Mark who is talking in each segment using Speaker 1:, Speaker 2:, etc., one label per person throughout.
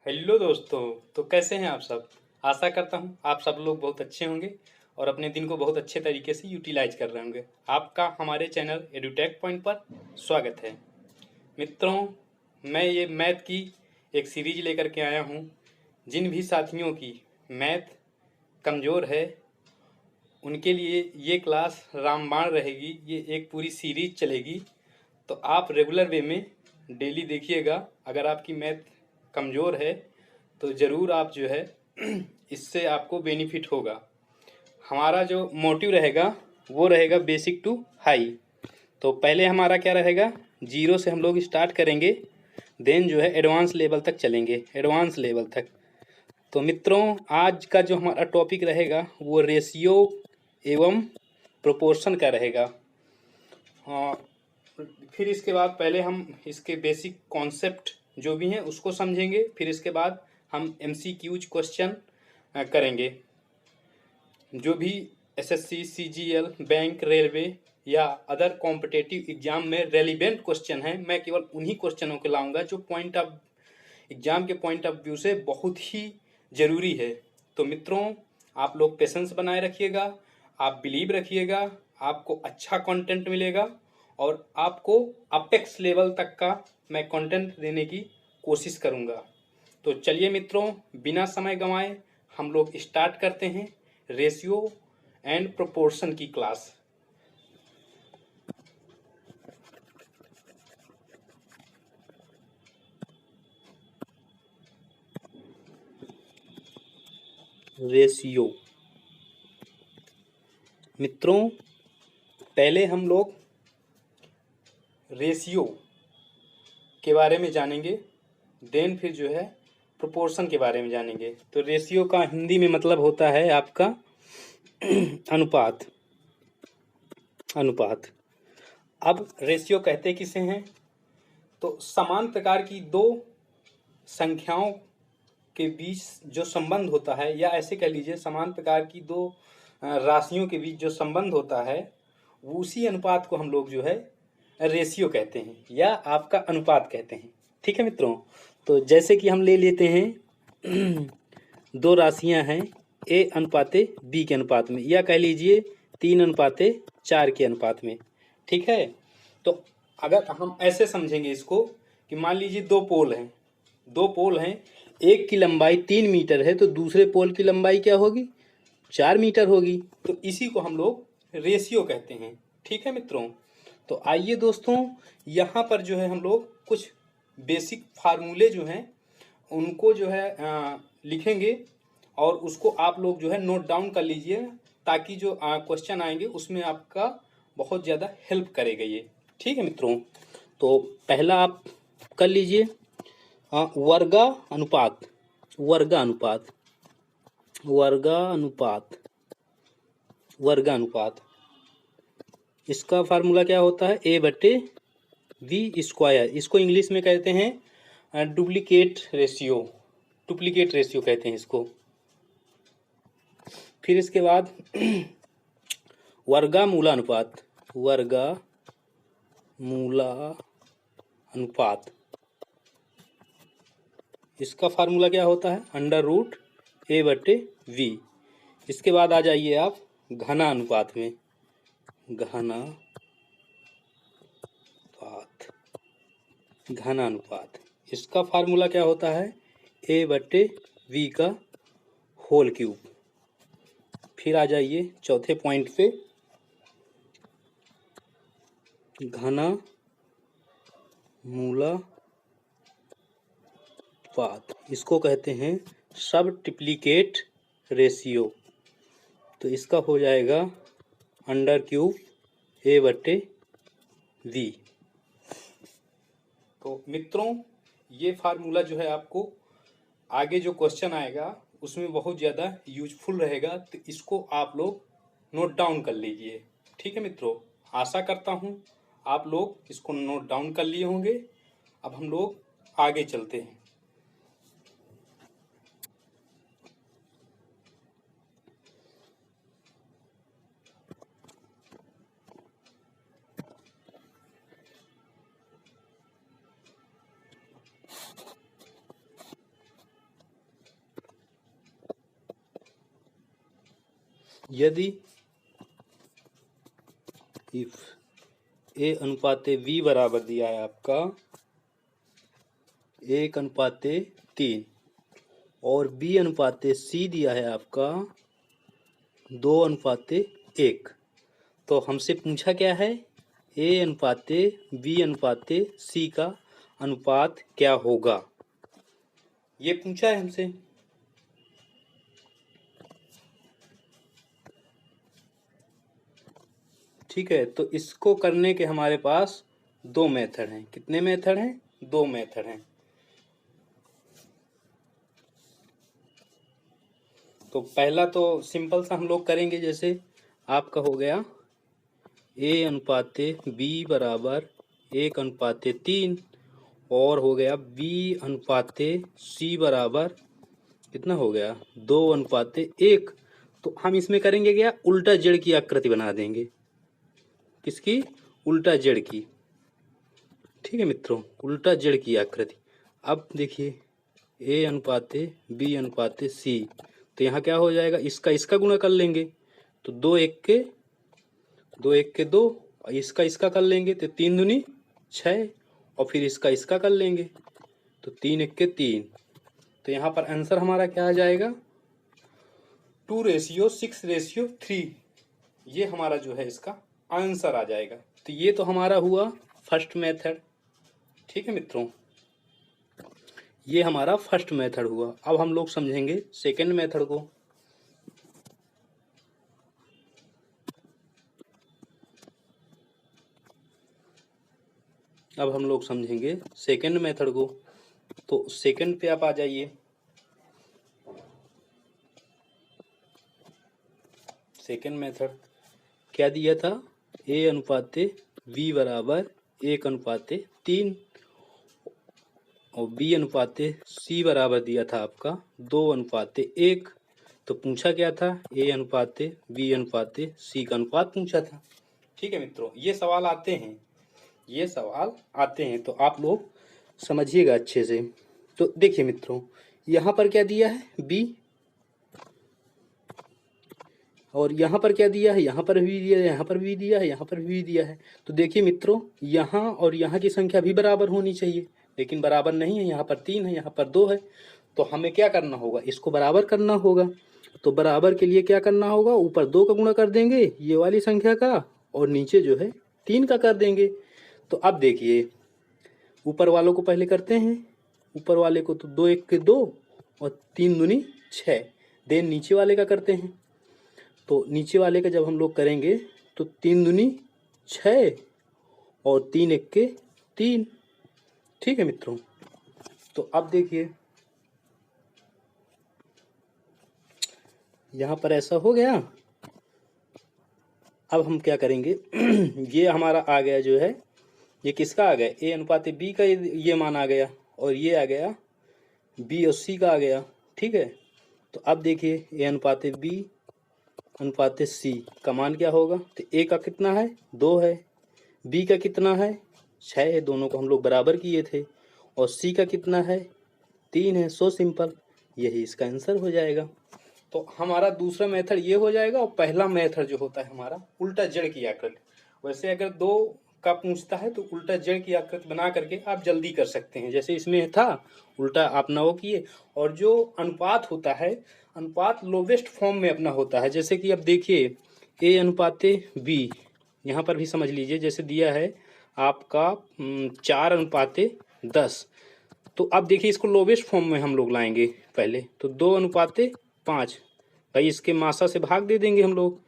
Speaker 1: Hello दोस्तों। तो कैसे हैं आप सब। आशा करता हूं आप सब लोग बहुत अच्छे होंगे और अपने दिन को बहुत अच्छे तरीके से यूटिलाइज कर रहे होंगे। आपका हमारे चैनल एडुटेक पॉइंट पर स्वागत है। मित्रों, मैं ये मैथ की एक सीरीज लेकर के आया हूं। जिन भी साथियों की मैथ कमज़ोर है उनके लिए ये क्लास रामबाण रहेगी। ये एक पूरी सीरीज चलेगी, तो आप रेगुलर वे में डेली देखिएगा। अगर आपकी मैथ कमज़ोर है तो ज़रूर आप जो है इससे आपको बेनिफिट होगा। हमारा जो मोटिव रहेगा वो रहेगा बेसिक टू हाई। तो पहले हमारा क्या रहेगा, जीरो से हम लोग स्टार्ट करेंगे, देन जो है एडवांस लेवल तक चलेंगे, एडवांस लेवल तक। तो मित्रों, आज का जो हमारा टॉपिक रहेगा वो रेशियो एवं प्रोपोर्शन का रहेगा। फिर इसके बाद पहले हम इसके बेसिक कॉन्सेप्ट जो भी हैं उसको समझेंगे। फिर इसके बाद हम MCQs क्वेश्चन करेंगे। जो भी SSC, CGL, बैंक, रेलवे या अदर कॉम्पिटेटिव एग्जाम में रेलिवेंट क्वेश्चन हैं, मैं केवल उन्हीं क्वेश्चनों को लाऊंगा जो पॉइंट ऑफ एग्जाम के पॉइंट ऑफ व्यू से बहुत ही ज़रूरी है। तो मित्रों, आप लोग पेशेंस बनाए रखिएगा, आप बिलीव रखिएगा, आपको अच्छा कंटेंट मिलेगा और आपको अपेक्स लेवल तक का मैं कंटेंट देने की कोशिश करूंगा। तो चलिए मित्रों, बिना समय गंवाए हम लोग स्टार्ट करते हैं रेशियो एंड प्रोपोर्शन की क्लास। रेशियो मित्रों, पहले हम लोग रेशियो के बारे में जानेंगे, देन फिर जो है प्रोपोर्शन के बारे में जानेंगे। तो रेशियो का हिंदी में मतलब होता है आपका अनुपात। अनुपात। अब रेशियो कहते किसे हैं, तो समान प्रकार की दो संख्याओं के बीच जो संबंध होता है, या ऐसे कह लीजिए समान प्रकार की दो राशियों के बीच जो संबंध होता है, वो उसी अनुपात को हम लोग जो है रेशियो कहते हैं या आपका अनुपात कहते हैं। ठीक है मित्रों। तो जैसे कि हम ले लेते हैं दो राशियां हैं A अनुपाते B के अनुपात में, या कह लीजिए 3 अनुपाते 4 के अनुपात में। ठीक है। तो अगर हम ऐसे समझेंगे इसको कि मान लीजिए दो पोल हैं, दो पोल हैं, एक की लंबाई 3 मीटर है तो दूसरे पोल की लंबाई क्या होगी, 4 मीटर होगी। तो इसी को हम लोग रेशियो कहते हैं। ठीक है मित्रों। तो आइए दोस्तों, यहाँ पर जो है हम लोग कुछ बेसिक फार्मूले जो हैं उनको जो है लिखेंगे और उसको आप लोग जो है नोट डाउन कर लीजिए, ताकि जो क्वेश्चन आएंगे उसमें आपका बहुत ज़्यादा हेल्प करेगा ये। ठीक है मित्रों। तो पहला आप कर लीजिए वर्गा अनुपात। वर्गा अनुपात। वर्गा अनुपात। वर्गा अनुपात। इसका फार्मूला क्या होता है, A/V²। इसको इंग्लिश में कहते हैं डुप्लीकेट रेशियो। डुप्लीकेट रेशियो कहते हैं इसको। फिर इसके बाद वर्गमूलानुपात। वर्गमूलानुपात। इसका फार्मूला क्या होता है, √A/V। इसके बाद आ जाइए आप घना अनुपात में। घना अनुपात। इसका फार्मूला क्या होता है, A/V का होल क्यूब। फिर आ जाइए चौथे पॉइंट पे, घना मूलानुपात। इसको कहते हैं सबट्रिप्लिकेट रेशियो। तो इसका हो जाएगा √3 A/V। तो मित्रों, ये फार्मूला जो है आपको आगे जो क्वेश्चन आएगा उसमें बहुत ज़्यादा यूजफुल रहेगा, तो इसको आप लोग नोट डाउन कर लीजिए। ठीक है मित्रों। आशा करता हूँ आप लोग इसको नोट डाउन कर लिए होंगे। अब हम लोग आगे चलते हैं। यदि इफ ए अनुपाते बी बराबर दिया है आपका 1:3 और बी अनुपाते सी दिया है आपका 2:1, तो हमसे पूछा क्या है, ए अनुपाते बी अनुपाते सी का अनुपात क्या होगा, ये पूछा है हमसे। ठीक है, तो इसको करने के हमारे पास दो मेथड हैं। कितने मेथड हैं? दो मेथड हैं। तो पहला तो सिंपल सा हम लोग करेंगे, जैसे आपका हो गया ए अनुपाते बी बराबर 1:3 और हो गया बी अनुपाते सी बराबर कितना हो गया 2:1। तो हम इसमें करेंगे क्या, उल्टा जेड की आकृति बना देंगे। किसकी? उल्टा जेड की। ठीक है मित्रों, उल्टा जेड की आकृति। अब देखिए ए अनुपाते बी अनुपाते सी, तो यहाँ क्या हो जाएगा, इसका गुणा कर लेंगे तो 2 1 के 2, और इसका कर लेंगे तो 3 दूनी 6, और फिर इसका कर लेंगे तो 3 1 के 3। तो यहाँ पर आंसर हमारा क्या आ जाएगा, 2:6:3। ये हमारा जो है इसका आंसर आ जाएगा। तो ये तो हमारा हुआ फर्स्ट मेथड। ठीक है मित्रों, ये हमारा फर्स्ट मेथड हुआ। अब हम लोग समझेंगे सेकंड मेथड को। अब हम लोग समझेंगे सेकंड मेथड को। तो सेकंड पे आप आ जाइए। सेकंड मेथड क्या दिया था, ए अनुपाते बी बराबर 1:3 और बी अनुपाते सी बराबर दिया था आपका 2:1। तो पूछा क्या था, ए अनुपाते बी अनुपाते सी का अनुपात पूछा था। ठीक है मित्रों, ये सवाल आते हैं, तो आप लोग समझिएगा अच्छे से। तो देखिए मित्रों, यहाँ पर क्या दिया है, बी, और यहाँ पर क्या दिया है, यहाँ पर भी दिया है, यहाँ पर भी दिया है, यहाँ पर भी दिया है। तो देखिए मित्रों, यहाँ और यहाँ की संख्या भी बराबर होनी चाहिए, लेकिन बराबर नहीं है। यहाँ पर 3 है, यहाँ पर 2 है। तो हमें क्या करना होगा, इसको बराबर करना होगा। तो बराबर के लिए क्या करना होगा, ऊपर 2 का गुणा कर देंगे ये वाली संख्या का, और नीचे जो है 3 का कर देंगे। तो अब देखिए, ऊपर वालों को पहले करते हैं। ऊपर वाले को तो 2 1 के 2 और 3 दूनी 6। देन नीचे वाले का करते हैं। तो नीचे वाले का जब हम लोग करेंगे तो 3 दूनी 6 और 3 1 के 3। ठीक है मित्रों, तो अब देखिए यहाँ पर ऐसा हो गया। अब हम क्या करेंगे ये हमारा आ गया जो है, ये किसका आ गया, ए अनुपाते बी का ये मान आ गया, और ये आ गया बी और सी का आ गया। ठीक है, तो अब देखिए ए अनुपाते बी अनुपाते सी का मान क्या होगा। तो ए का कितना है, 2 है, बी का कितना है, 6 है, दोनों को हम लोग बराबर किए थे, और सी का कितना है, 3 है। सो सिंपल, यही इसका आंसर हो जाएगा। तो हमारा दूसरा मेथड ये हो जाएगा, और पहला मेथड जो होता है हमारा उल्टा जड़ की आकृति। वैसे अगर 2 का पूछता है तो उल्टा जड़ की आकृति बना करके आप जल्दी कर सकते हैं। जैसे इसमें था उल्टा आप ना वो किए, और जो अनुपात होता है, अनुपात लोवेस्ट फॉर्म में अपना होता है। जैसे कि अब देखिए ए अनुपाते बी, यहाँ पर भी समझ लीजिए, जैसे दिया है आपका 4:10। तो अब देखिए इसको लोवेस्ट फॉर्म में हम लोग लाएंगे पहले। तो 2:5, भाई इसके मासा से भाग दे देंगे हम लोग।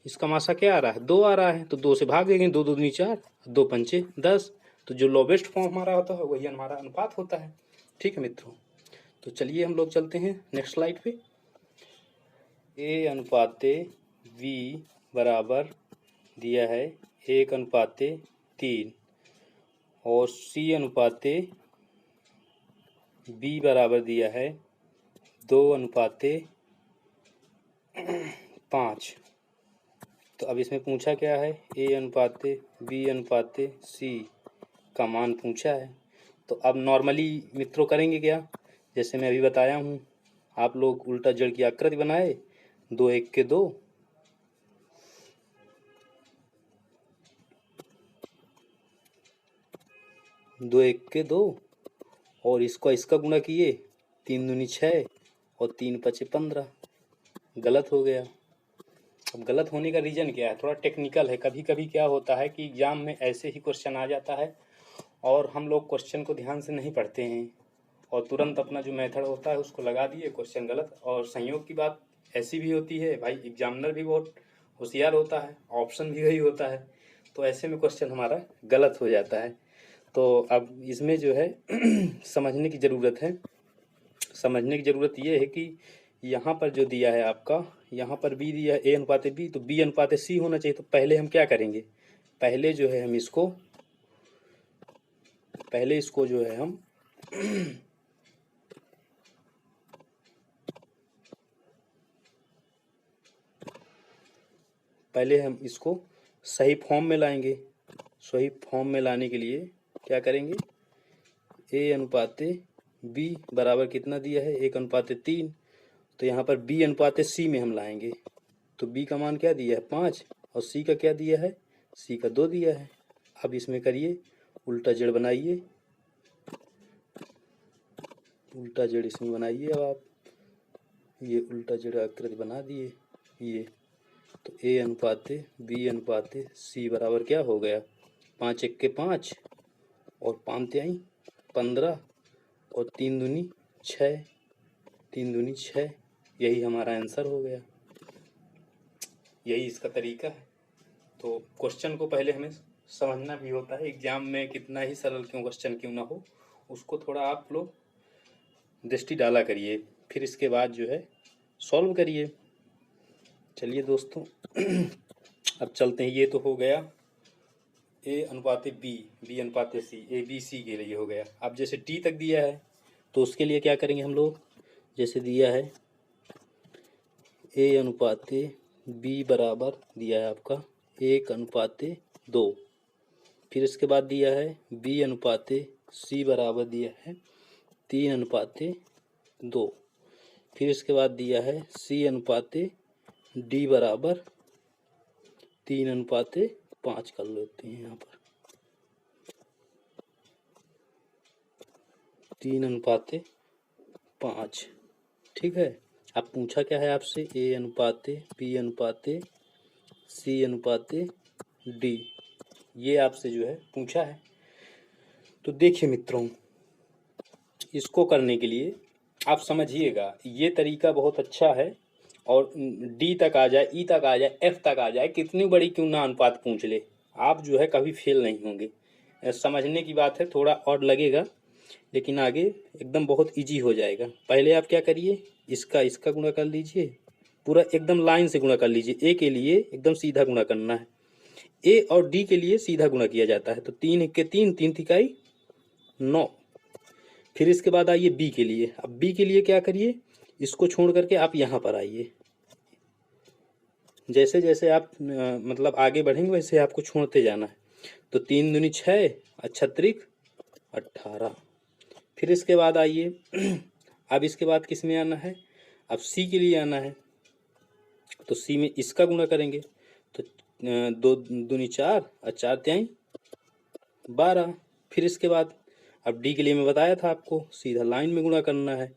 Speaker 1: इसका मासा क्या आ रहा है, 2 आ रहा है, तो 2 से भाग देंगे, 2 दूनी 4, 2 पंचे 10। तो जो लोवेस्ट फॉर्म हमारा होता है वही हमारा अनुपात होता है। ठीक है मित्रों, तो चलिए हम लोग चलते हैं नेक्स्ट स्लाइड पे। ए अनुपाते वी बराबर दिया है 1:3 और सी अनुपाते बी बराबर दिया है 2:5। तो अब इसमें पूछा क्या है, ए अनुपाते बी अनुपाते सी का मान पूछा है। तो अब नॉर्मली मित्रों करेंगे क्या, जैसे मैं अभी बताया हूँ, आप लोग उल्टा जड़ की आकृति बनाए, 2 1 के 2 2 1 2 और इसका गुणा किए, 3 दूनी 6 और 3 5 15। गलत हो गया। अब गलत होने का रीज़न क्या है, थोड़ा टेक्निकल है। कभी कभी क्या होता है कि एग्ज़ाम में ऐसे ही क्वेश्चन आ जाता है और हम लोग क्वेश्चन को ध्यान से नहीं पढ़ते हैं और तुरंत अपना जो मेथड होता है उसको लगा दिए, क्वेश्चन गलत। और संयोग की बात ऐसी भी होती है भाई, एग्जामिनर भी बहुत होशियार होता है, ऑप्शन भी वही होता है, तो ऐसे में क्वेश्चन हमारा गलत हो जाता है। तो अब इसमें जो है समझने की ज़रूरत है। समझने की ज़रूरत ये है कि यहाँ पर जो दिया है आपका, यहाँ पर बी दिया है A/B, तो B/C होना चाहिए। तो पहले हम क्या करेंगे, पहले जो है हम इसको जो है हम पहले हम इसको सही फॉर्म में लाएंगे। सही फॉर्म में लाने के लिए क्या करेंगे, A/B बराबर कितना दिया है, 1/3। तो यहाँ पर B/C में हम लाएंगे। तो B का मान क्या दिया है, 5, और C का क्या दिया है, C का 2 दिया है। अब इसमें करिए उल्टा जेड बनाइए, उल्टा जेड इसमें बनाइए। अब आप ये उल्टा जेड आकृति बना दिए ये, तो A/B/C बराबर क्या हो गया, 5 1 5 और 5 3 15 और 3 दूनी 6, 3 दूनी 6। यही हमारा आंसर हो गया। यही इसका तरीका है। तो क्वेश्चन को पहले हमें समझना भी होता है। एग्जाम में कितना ही सरल क्यों क्वेश्चन क्यों ना हो, उसको थोड़ा आप लोग दृष्टि डाला करिए, फिर इसके बाद जो है सॉल्व करिए। चलिए दोस्तों अब चलते हैं। ये तो हो गया A/B, B/C, ABC के लिए हो गया। अब जैसे T तक दिया है तो उसके लिए क्या करेंगे हम लोग, जैसे दिया है A/B बराबर दिया है आपका 1/2। फिर इसके बाद दिया है B/C बराबर दिया है 3/2। फिर इसके बाद दिया है C/D बराबर 3/5 कर लेते हैं। यहाँ पर 3/5, ठीक है। अब पूछा क्या है आपसे, A/B/C/D, ये आपसे जो है पूछा है। तो देखिए मित्रों, इसको करने के लिए आप समझिएगा, ये तरीका बहुत अच्छा है। और D तक आ जाए, E तक आ जाए, F तक आ जाए, कितनी बड़ी क्यों ना अनुपात पूछ ले, आप जो है कभी फेल नहीं होंगे। समझने की बात है, थोड़ा और लगेगा लेकिन आगे एकदम बहुत इजी हो जाएगा। पहले आप क्या करिए, इसका गुणा कर लीजिए, पूरा एकदम लाइन से गुणा कर लीजिए। A के लिए एकदम सीधा गुणा करना है, A और D के लिए सीधा गुणा किया जाता है। तो 3 1 3, 3 3 9। फिर इसके बाद आइए B के लिए। अब B के लिए क्या करिए, इसको छोड़ करके आप यहाँ पर आइए। जैसे जैसे आप मतलब आगे बढ़ेंगे वैसे आपको छोड़ते जाना है। तो 3 दूनी 6, 6 18। फिर इसके बाद आइए अब इसके बाद किस में आना है, अब C के लिए आना है। तो C में इसका गुणा करेंगे, तो 2 दूनी 4 और 4 3 12। फिर इसके बाद अब D के लिए मैं बताया था आपको, सीधा लाइन में गुणा करना है।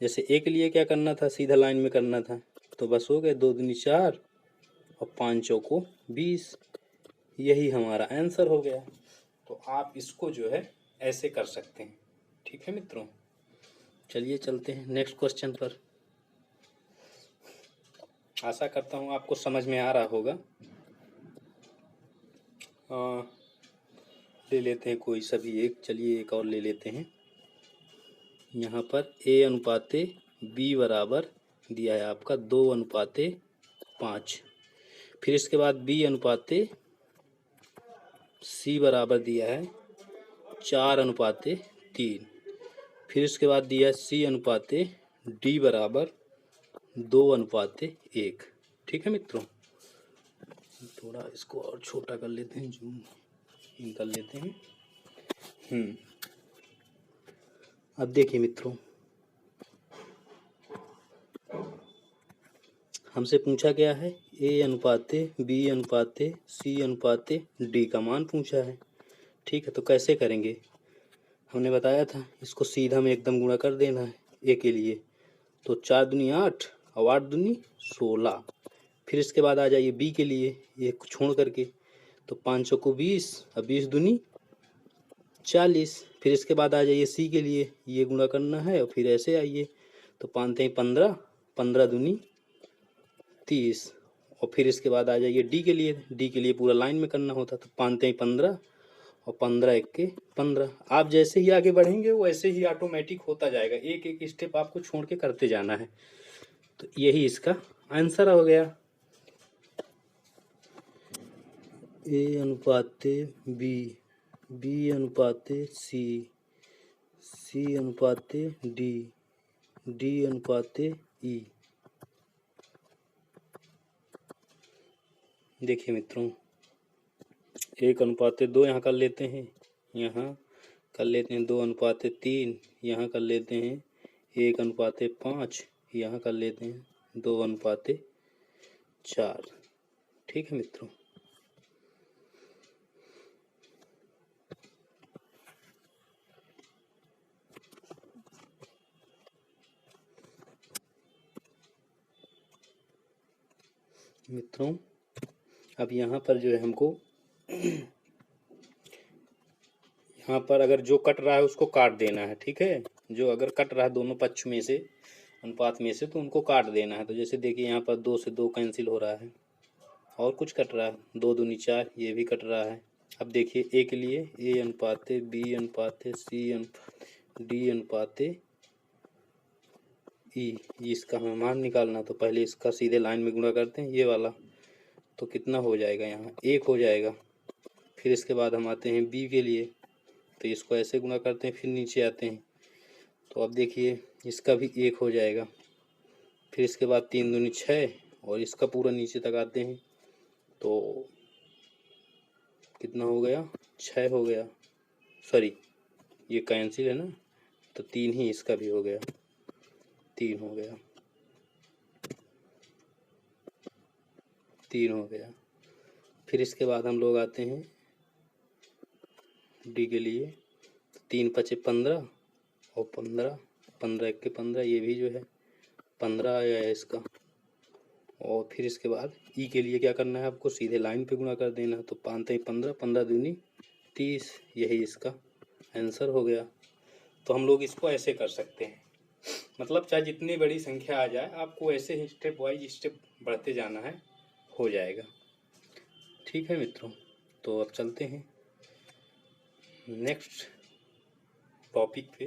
Speaker 1: जैसे A के लिए क्या करना था, सीधा लाइन में करना था। तो बस हो गए 2 दूनी 4 और 5 चौको 20। यही हमारा आंसर हो गया। तो आप इसको जो है ऐसे कर सकते हैं। ठीक है मित्रों, चलिए चलते हैं नेक्स्ट क्वेश्चन पर। आशा करता हूँ आपको समझ में आ रहा होगा। ले लेते हैं कोई सभी एक, चलिए एक और ले लेते हैं। यहाँ पर A/B बराबर दिया है आपका 2/5। फिर इसके बाद B/C बराबर दिया है 4/3। फिर इसके बाद दिया है C/D बराबर 2/1। ठीक है मित्रों, थोड़ा इसको और छोटा कर लेते हैं, जूम इन कर लेते हैं। अब देखिए मित्रों, हमसे पूछा गया है A/B/C/D का मान पूछा है। ठीक है, तो कैसे करेंगे, हमने बताया था इसको सीधा में एकदम गुणा कर देना है ए के लिए। तो 4 दूनी 8 और 8 दूनी 16। फिर इसके बाद आ जाइए बी के लिए, ये छोड़ करके, तो 5 को 20 और 20 दूनी 40। फिर इसके बाद आ जाइए सी के लिए, ये गुणा करना है और फिर ऐसे आइए, तो 5 3 15, 15 दूनी 30। और फिर इसके बाद आ जाइए डी के लिए, डी के लिए पूरा लाइन में करना होता, तो 5 3 15 और 15 1 के 15। आप जैसे ही आगे बढ़ेंगे वैसे ही ऑटोमेटिक होता जाएगा, एक एक स्टेप आपको छोड़ के करते जाना है। तो यही इसका आंसर हो गया, ए अनुपाते बी, बी अनुपाते सी, सी अनुपाते डी, डी अनुपाते ई। देखिए मित्रों, 1 अनुपाते 2 यहाँ कर लेते हैं, यहाँ कर लेते हैं 2 अनुपाते 3, यहाँ कर लेते हैं 1 अनुपाते 5, यहाँ कर लेते हैं 2 अनुपाते 4। ठीक है मित्रों। मित्रों अब यहाँ पर जो है हमको यहाँ पर अगर जो कट रहा है उसको काट देना है। ठीक है, जो अगर कट रहा है दोनों पक्ष में से, अनुपात में से, तो उनको काट देना है। तो जैसे देखिए यहाँ पर 2 से 2 कैंसिल हो रहा है और कुछ कट रहा है, 2 दूनी 4, ये भी कट रहा है। अब देखिए ए के लिए, ए अनुपाते बी अनुपाते सी अनुपाते डी अनुपाते ई, इसका हमें मान निकालना। तो पहले इसका सीधे लाइन में गुणा करते हैं, ये वाला, तो कितना हो जाएगा, यहाँ 1 हो जाएगा। फिर इसके बाद हम आते हैं बी के लिए, तो इसको ऐसे गुणा करते हैं, फिर नीचे आते हैं, तो अब देखिए इसका भी 1 हो जाएगा। फिर इसके बाद 3 दूनी 6 और इसका पूरा नीचे तक आते हैं, तो कितना हो गया, 6 हो गया। सॉरी ये कैंसिल है ना, तो 3 ही इसका भी हो गया, 3 हो गया, 3 हो गया। फिर इसके बाद हम लोग आते हैं डी के लिए, 3 5 15 और 15, 15 1 के 15, ये भी जो है 15 आया है इसका। और फिर इसके बाद ई के लिए क्या करना है, आपको सीधे लाइन पे गुणा कर देना है। तो 5 3 15, 15 दूनी 30, यही इसका आंसर हो गया। तो हम लोग इसको ऐसे कर सकते हैं, मतलब चाहे जितनी बड़ी संख्या आ जाए आपको ऐसे ही स्टेप वाइज स्टेप बढ़ते जाना है, हो जाएगा। ठीक है मित्रों, तो अब चलते हैं नेक्स्ट टॉपिक पे,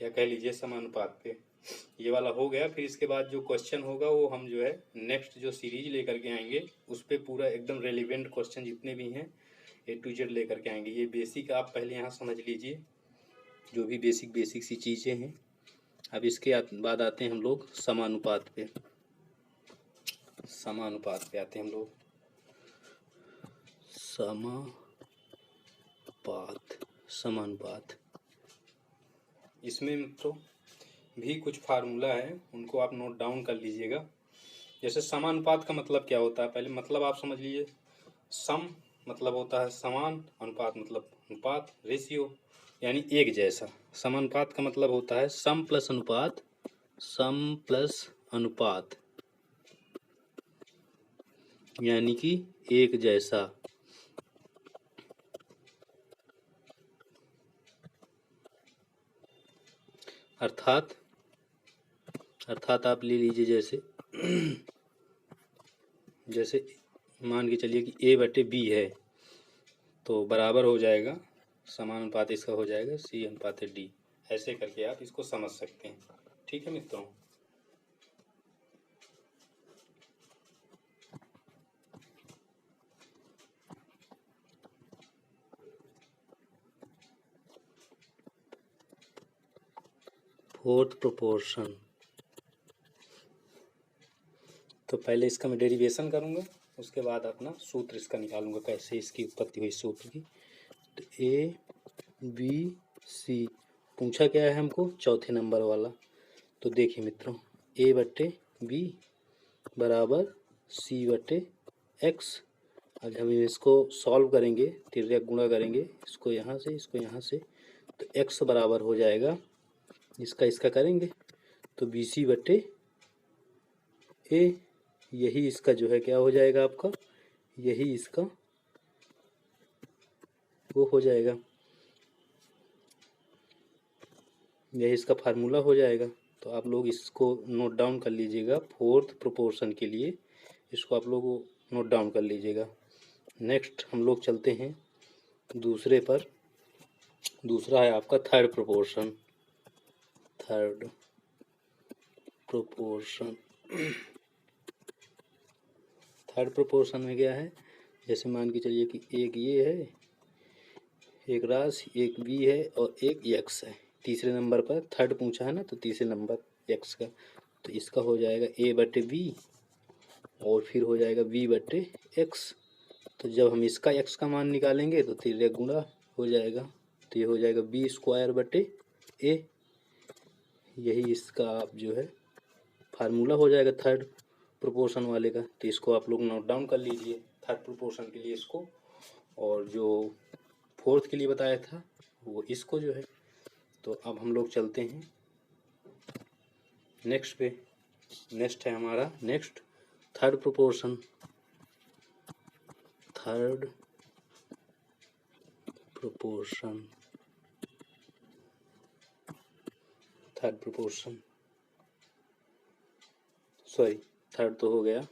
Speaker 1: या कह लीजिए समानुपात पे। ये वाला हो गया। फिर इसके बाद जो क्वेश्चन होगा वो हम जो है नेक्स्ट जो सीरीज लेकर के आएंगे उस पर पूरा एकदम रेलिवेंट क्वेश्चन जितने भी हैं A to Z लेकर के आएंगे। ये बेसिक आप पहले यहाँ समझ लीजिए, जो भी बेसिक सी चीज़ें हैं। अब इसके बाद आते हैं हम लोग समानुपात पे, समानुपात पे आते हैं हम लोग। समानुपात, इसमें मित्रों भी कुछ फार्मूला है, उनको आप नोट डाउन कर लीजिएगा। जैसे समानुपात का मतलब क्या होता है, पहले मतलब आप समझ लीजिए। सम मतलब होता है समान, अनुपात मतलब अनुपात, रेशियो यानी एक जैसा। समानुपात का मतलब होता है सम प्लस अनुपात, सम प्लस अनुपात यानी कि एक जैसा। अर्थात आप ले लीजिए जैसे मान के चलिए कि A बटे B है, तो बराबर हो जाएगा, समानुपात इसका हो जाएगा C अनुपात D। ऐसे करके आप इसको समझ सकते हैं। ठीक है मित्रों, फोर्थ प्रोपोर्शन। तो पहले इसका मैं डेरिवेशन करूँगा, उसके बाद अपना सूत्र इसका निकालूंगा, कैसे इसकी उत्पत्ति हुई सूत्र की। तो ABC पूछा क्या है हमको, चौथे नंबर वाला। तो देखिए मित्रों, A बटे B बराबर C बटे X। आज हम इसको सॉल्व करेंगे, तिर्यक गुणा करेंगे, इसको यहाँ से इसको यहाँ से, तो x बराबर हो जाएगा, इसका करेंगे तो BC बटे A, यही इसका जो है क्या हो जाएगा आपका, यही इसका वो हो जाएगा, यही इसका फार्मूला हो जाएगा। तो आप लोग इसको नोट डाउन कर लीजिएगा, फोर्थ प्रोपोर्शन के लिए इसको आप लोग नोट डाउन कर लीजिएगा। नेक्स्ट हम लोग चलते हैं दूसरे पर। दूसरा है आपका third proportion. Third proportion, third proportion में क्या है, जैसे मान के चलिए कि एक ये है, एक राशि, एक बी है और एक एक्स है। तीसरे नंबर पर थर्ड पूछा है ना, तो तीसरे नंबर एक्स का, तो इसका हो जाएगा ए बटे बी और फिर हो जाएगा बी बटे एक्स। तो जब हम इसका एक्स का मान निकालेंगे तो तिर्यक गुणा हो जाएगा, तो ये हो जाएगा बी स्क्वायर बटे ए, यही इसका आप जो है फार्मूला हो जाएगा थर्ड प्रोपोर्शन वाले का। तो इसको आप लोग नोट डाउन कर लीजिए थर्ड प्रोपोर्शन के लिए इसको, और जो फोर्थ के लिए बताया था वो इसको जो है। तो अब हम लोग चलते हैं नेक्स्ट पे। नेक्स्ट है हमारा next third proportion. Third proportion, third proportion, sorry third तो हो गया,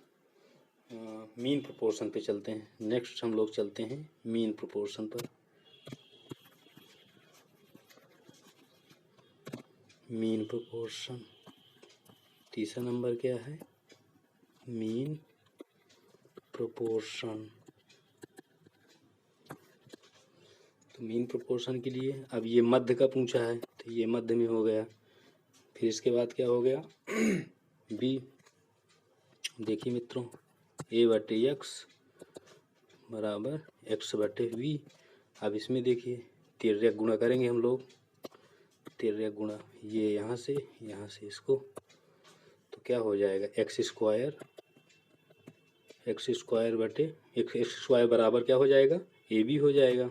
Speaker 1: मीन प्रोपोर्शन पे चलते हैं। नेक्स्ट हम लोग चलते हैं मीन प्रोपोर्शन पर। मीन प्रोपोर्शन, तीसरा नंबर क्या है, मीन प्रोपोर्शन। तो मीन प्रोपोर्शन के लिए अब ये मध्य का पूछा है, तो ये मध्य में हो गया। फिर इसके बाद क्या हो गया, बी। देखिए मित्रों, ए बटे एक्स बराबर एक्स बटे वी। अब इसमें देखिए तिर्यक गुणा करेंगे हम लोग, तिर्यक गुणा ये यहाँ से इसको, तो क्या हो जाएगा एक्स स्क्वायर बटे एक्स स्क्वायर बराबर क्या हो जाएगा, ए बी हो जाएगा।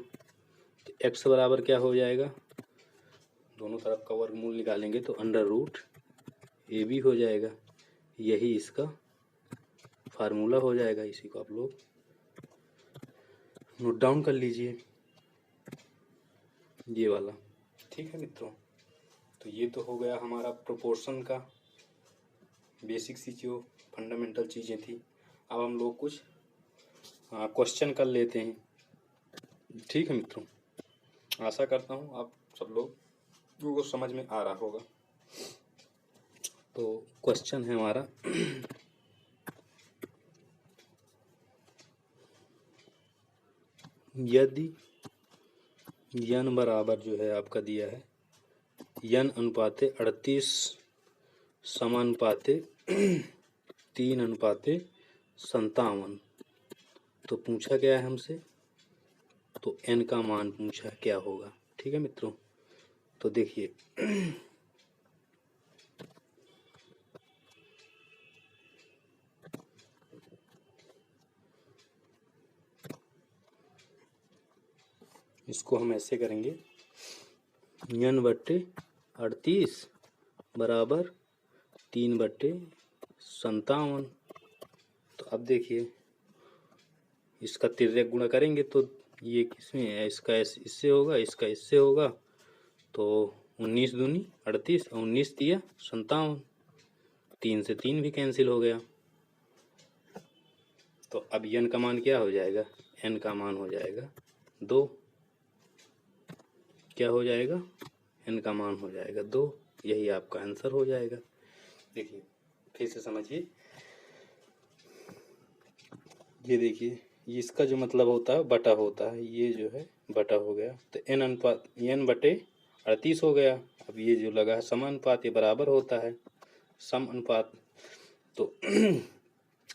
Speaker 1: तो एक्स बराबर क्या हो जाएगा, दोनों तरफ का वर्गमूल निकालेंगे तो अंडर रूट ए बी हो जाएगा, यही इसका फार्मूला हो जाएगा। इसी को आप लोग नोट डाउन कर लीजिए, ये वाला। ठीक है मित्रों, तो ये तो हो गया हमारा प्रोपोर्शन का बेसिक सी जो फंडामेंटल चीज़ें थी। अब हम लोग कुछ क्वेश्चन कर लेते हैं। ठीक है मित्रों, आशा करता हूँ आप सब लोग को समझ में आ रहा होगा। तो क्वेश्चन है हमारा यदि n बराबर जो है आपका दिया है n अनुपाते 38 समानुपाते 3 अनुपाते 57, तो पूछा गया है हमसे, तो n का मान पूछा क्या होगा। ठीक है मित्रों, तो देखिए इसको हम ऐसे करेंगे, n बट्टे 38 बराबर 3 बट्टे 57। तो अब देखिए इसका तिर्यक गुणा करेंगे तो ये किसमें है, इसका इससे होगा, इसका इससे होगा, तो 19 दूनी 38 और 19 दिया 57, 3 से 3 भी कैंसिल हो गया। तो अब n का मान क्या हो जाएगा, n का मान हो जाएगा 2। क्या हो जाएगा, n का मान हो जाएगा 2, यही आपका आंसर हो जाएगा। देखिए फिर से समझिए, ये देखिए ये इसका जो मतलब होता है बटा होता है, ये जो है बटा हो गया, तो n अनुपात n बटे 38 हो गया। अब ये जो लगा है समानुपात, ये बराबर होता है सम अनुपात, तो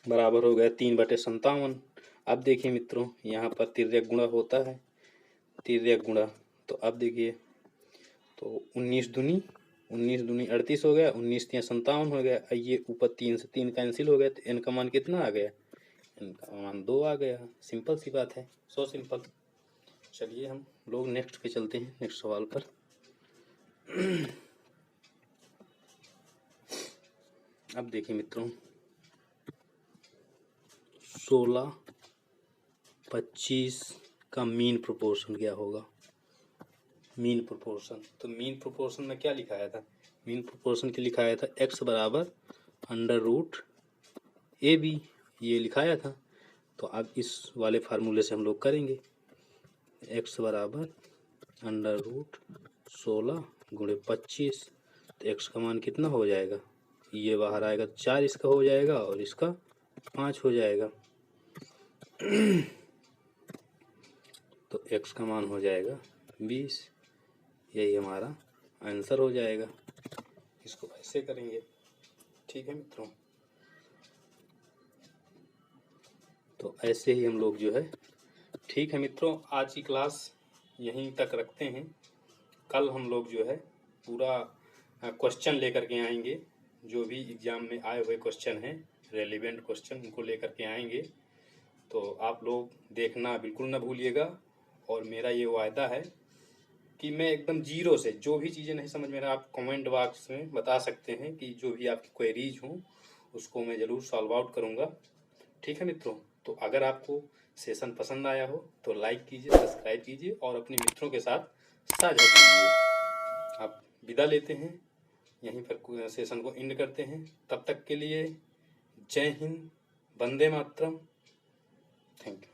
Speaker 1: बराबर हो गया 3 बटे 57। अब देखिए मित्रों यहाँ पर तिर्यक गुणा होता है, तिर्यक गुणा, तो अब देखिए तो 19 दूनी 38 हो गया, 19 या 57 हो गया। ये ऊपर 3 से 3 कैंसिल हो गया, तो n का मान कितना आ गया, n का मान 2 आ गया। सिंपल सी बात है, सो सिंपल। चलिए हम लोग नेक्स्ट पे चलते हैं, नेक्स्ट सवाल पर। अब देखिए मित्रों, 16, 25 का मीन प्रोपोर्शन क्या होगा। मीन प्रोपोर्शन, तो मीन प्रोपोर्शन में क्या लिखाया था, मीन प्रोपोर्शन के लिखाया था x बराबर √AB, ये लिखाया था। तो अब इस वाले फार्मूले से हम लोग करेंगे, x बराबर √16 गुणे 25, तो x का मान कितना हो जाएगा, ये बाहर आएगा 4 इसका हो जाएगा और इसका 5 हो जाएगा। तो x का मान हो जाएगा 20, यही हमारा आंसर हो जाएगा। इसको ऐसे करेंगे, ठीक है मित्रों। तो ऐसे ही हम लोग जो है, ठीक है मित्रों, आज की क्लास यहीं तक रखते हैं। कल हम लोग जो है पूरा क्वेश्चन लेकर के आएंगे, जो भी एग्जाम में आए हुए क्वेश्चन हैं, रेलिवेंट क्वेश्चन, उनको लेकर के आएंगे। तो आप लोग देखना बिल्कुल ना भूलिएगा। और मेरा ये वायदा है कि मैं एकदम जीरो से, जो भी चीज़ें नहीं समझ में आ रहा, आप कमेंट बॉक्स में बता सकते हैं कि जो भी आपकी क्वेरीज हों उसको मैं ज़रूर सॉल्व आउट करूँगा, ठीक है मित्रों। तो अगर आपको सेशन पसंद आया हो तो लाइक कीजिए, सब्सक्राइब कीजिए और अपने मित्रों के साथ साझा कीजिए। आप विदा लेते हैं, यहीं पर सेशन को एंड करते हैं। तब तक के लिए जय हिंद, वंदे मातरम, थैंक यू।